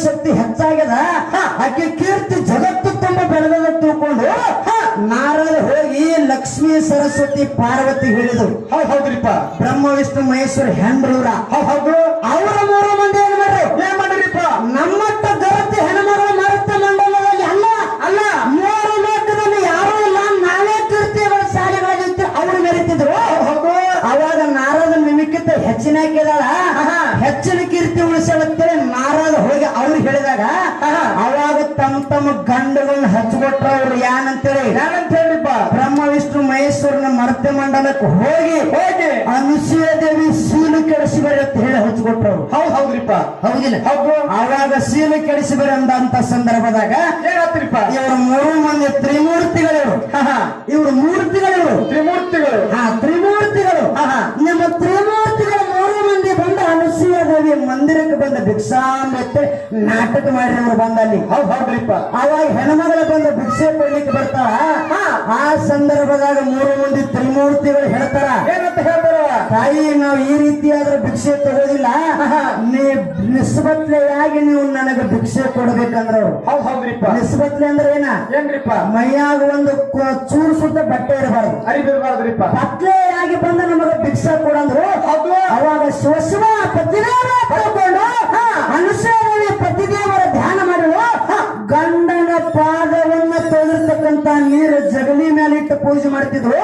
ಶಕ್ತಿ ಹೆಚ್ಚಾಗ್ಯದ, ಆಕೆ ಕೀರ್ತಿ ಜಗತ್ತು ತುಂಬ ಬೆಳೆದ ತಿಳ್ಕೊಂಡು ನಾರದ ಹೋಗಿ ಲಕ್ಷ್ಮೀ ಸರಸ್ವತಿ ಪಾರ್ವತಿ ಹೇಳಿದ್ರು. ಹೌದ್ರಿಪ್ಪ. ಬ್ರಹ್ಮ ವಿಷ್ಣು ಮಹೇಶ್ವರ ಹೆಂಡ್ರವ್ರ ಹೌದು. ಅವರ 3 ಮಂದಿ ಏನ್ ಮಾಡಿದ್ರಿಪ್ಪ? ನಮ್ಮತ್ತ ಗರತಿ ಹೆಣ್ಮಗಳ ಮರುತ್ತ ಮಂಡಲದಲ್ಲಿ ಅಲ್ಲ ಅಲ್ಲ 3 ಲೋಕದಲ್ಲಿ ಯಾರೂ ಇಲ್ಲ, ನಾವೇ ಕೀರ್ತಿಗಳ ಶಾಲೆಗಳಾಗಿರ್ತೀವಿ ಅವರು ಮೆರೀತಿದ್ರು. ಅವಾಗ ನಾರದ ನಿಮಕ್ಕಿಂತ ಹೆಚ್ಚಿನ ಕೇಳಾಳ, ಹೆಚ್ಚಿನ ಕೀರ್ತಿ ಉಳಿಸಲತ್ತೇಳಿ ನಾರದ ಹೋಗಿ ಅವ್ರು ಹೇಳಿದಾಗ ಅವಾಗ ತಮ್ಮ ಗಂಡುಗಳನ್ನ ಹಚ್ಕೊಟ್ರ ಅವ್ರು ಏನಂತೇಳಿ ಬ್ರಹ್ಮ ವಿಷ್ಣು ಮಹೇಶ್ವರನ ಮರ್ತ್ಯ ಮಂಡಲಕ್ಕೆ ಹೋಗಿ ಅನುಸೂಯ ದೇವಿ ಶೀಲು ಕೆಡಿಸಿ ಬರಿ ಅಂತ ಹೇಳಿ ಹಚ್ಕೊಟ್ರು. ಹೌದ್ರಿಪ್ಪ. ಹೌದಿಲ್ಲ? ಅವಾಗ ಶೀಲು ಕೆಡಿಸಿ ಬರಿ ಅಂದಂತ ಸಂದರ್ಭದಾಗ ಏನಾತ್ರಿಪ್ಪ? ಇವರು 3 ಮಂದಿ ತ್ರಿಮೂರ್ತಿಗಳು. ಇವರು ಮೂರ್ತಿಗಳು, ತ್ರಿಮೂರ್ತಿಗಳು. ತ್ರಿಮೂರ್ತಿಗಳು. ನಿಮ್ಮ ತ್ರಿಮೂರ್ತಿಗಳು 3 ಮಂದಿ ಬಂದ ಅನುಸೂಯ ದೇವಿ ಮಂದಿರಕ್ಕೆ ಬಂದ ಭಿಕ್ಷಾಂಬತ್ತೆ ನಾಟಕ ಮಾಡಿದವರು ಬಂದಲ್ಲಿ. ಹೌದ್ರಿಪ್ಪ. ಅವಾಗ ಹೆಣ್ಮಗಳ ಬಂದು ಭಿಕ್ಷೆ ಕೊಡ್ಲಿಕ್ಕೆ ಬರ್ತಾಳ. ಆ ಸಂದರ್ಭದಾಗ 3 ಮಂದಿ ತ್ರಿಮೂರ್ತಿಗಳು ಹೇಳ್ತಾರ, ಏನಂತ ಹೇಳ್ತಾರ? ತಾಯಿ, ನಾವು ಈ ರೀತಿಯಾದ್ರೆ ಭಿಕ್ಷೆ ತಗೋದಿಲ್ಲ, ನಿಸ್ಬತ್ಲೆಯಾಗಿ ನೀವು ನನಗೆ ಭಿಕ್ಷೆ ಕೊಡ್ಬೇಕಂದ್ರ. ಹೌದ್ರಿಪ್ಪ. ನಿಸ್ಬತ್ಲೆ ಅಂದ್ರೆ ಏನ್ರಿಪ್ಪ? ಮೈಯಾಗ ಒಂದು ಚೂರು ಸುತ್ತ ಬಟ್ಟೆ ಇರಬಾರ್ದು, ಅರಿಬಿರ್ಬಾರ್ದ್ರಿಪ್ಪ. ಬಟ್ಲೆಯಾಗಿ ಬಂದ ನಮಗೆ ಭಿಕ್ಷೆ ಕೊಡಂದ್ರು. ಅವಾಗ ಶಿವ ಪತಿದೇವ ತಗೊಂಡು ಅನುಸೂಯ ಪತಿದೇವರ ಧ್ಯಾನ ಮಾಡಿದ್ರು. ಗಂಡನ ಪಾದವನ್ನ ತೊಳೆದಿರ್ತಕ್ಕಂತ ನೀರು ಜಗಲಿ ಮೇಲೆ ಇಟ್ಟು ಪೂಜೆ ಮಾಡ್ತಿದ್ರು.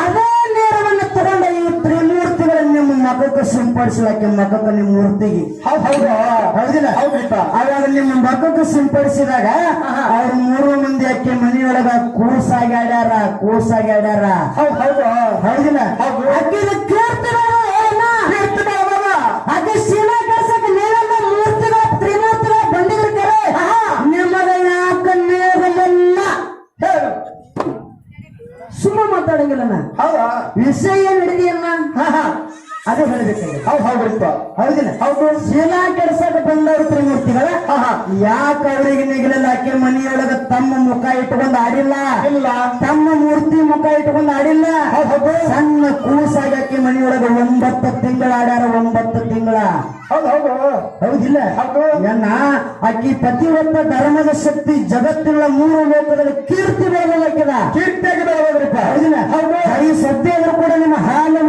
ಅದೇ ನೀರವನ್ನು ತಗೊಂಡ ಈ ತ್ರಿಮೂರ್ತಿಗಳ ನಿಮ್ಮ ಮಗಕ್ಕೆ ಸಿಂಪಡಿಸಲಾಕೆ ಮಗಕ್ಕೆ ನಿಮ್ಮ ಮೂರ್ತಿಗೆ. ಹೌದಿಲ್ಲ? ಅವಾಗ ನಿಮ್ಮ ಮಗಕ್ಕೆ ಸಿಂಪಡಿಸಿದಾಗ ಅವ್ರು 3 ಮಂದಿ ಅಕ್ಕಿ ಮನೆಯೊಳಗ ಕೂಸಾಗಿ ಆಡ್ಯಾರ. ಹೌದಿಲ್ಲ? ಅಕ್ಕಿದ ಕೀರ್ತಿ ಅದೇ ಶೀಲಾ ಕೆಲ್ಸಕ್ಕೆ ನೀವೆಲ್ಲ ಮೂರ್ತಿಗಳ ತ್ರಿಮೂರ್ತಿಗಳ ಬಂದಿದ್ರು ಕರೆ. ನಿಮಗ ಯಾಕ ನೀವೆಲ್ಲ ಸುಮ್ಮ ಮಾತಾಡಂಗಿಲ್ಲ. ವಿಷಯ ಏನ್ ಹಿಡಿದಿಯಲ್ಲ ಅದೇ ಹೇಳ್ಬೇಕಾಗಿ. ಹೌದ್ರಿಪ್ಪ. ಹೌದಿಲ್ಲ? ಶೀಲಾ ಕೆಡ್ಸಕ್ಕೆ ಬಂದವರು ತ್ರಿಮೂರ್ತಿಗಳ. ಯಾಕೆ ಅವರಿಗೆ ನಿಗಲಿಲ್ಲ? ಆಕೆ ಮನೆಯೊಳಗ ತಮ್ಮ ಮುಖ ಇಟ್ಕೊಂಡು ಆಡಿಲ್ಲ, ತಮ್ಮ ಮೂರ್ತಿ ಮುಖ ಇಟ್ಕೊಂಡು ಆಡಿಲ್ಲ. ಸಣ್ಣ ಕೂಸಾಗಿ ಆಕೆ ಮನೆಯೊಳಗ 9 ತಿಂಗಳು ಆಡ್ಯಾರ. 9 ತಿಂಗಳ. ಹೌದಿಲ್ಲ? ಎನ್ನ ಆಕಿ ಪತಿವ್ರತ ಧರ್ಮದ ಶಕ್ತಿ ಜಗತ್ತಿನ 3 ಲೋಕದಲ್ಲಿ ಕೀರ್ತಿ ಬೆಳೆದ. ಕೀರ್ತಿಯಾಗಿ ಬೆಳೆದ್ರಿಪ್ಪ. ಹೌದಿಲ್ಲ? ಈ ಸದ್ಯ ಕೂಡ ನಿಮ್ಮ ಹಾಲು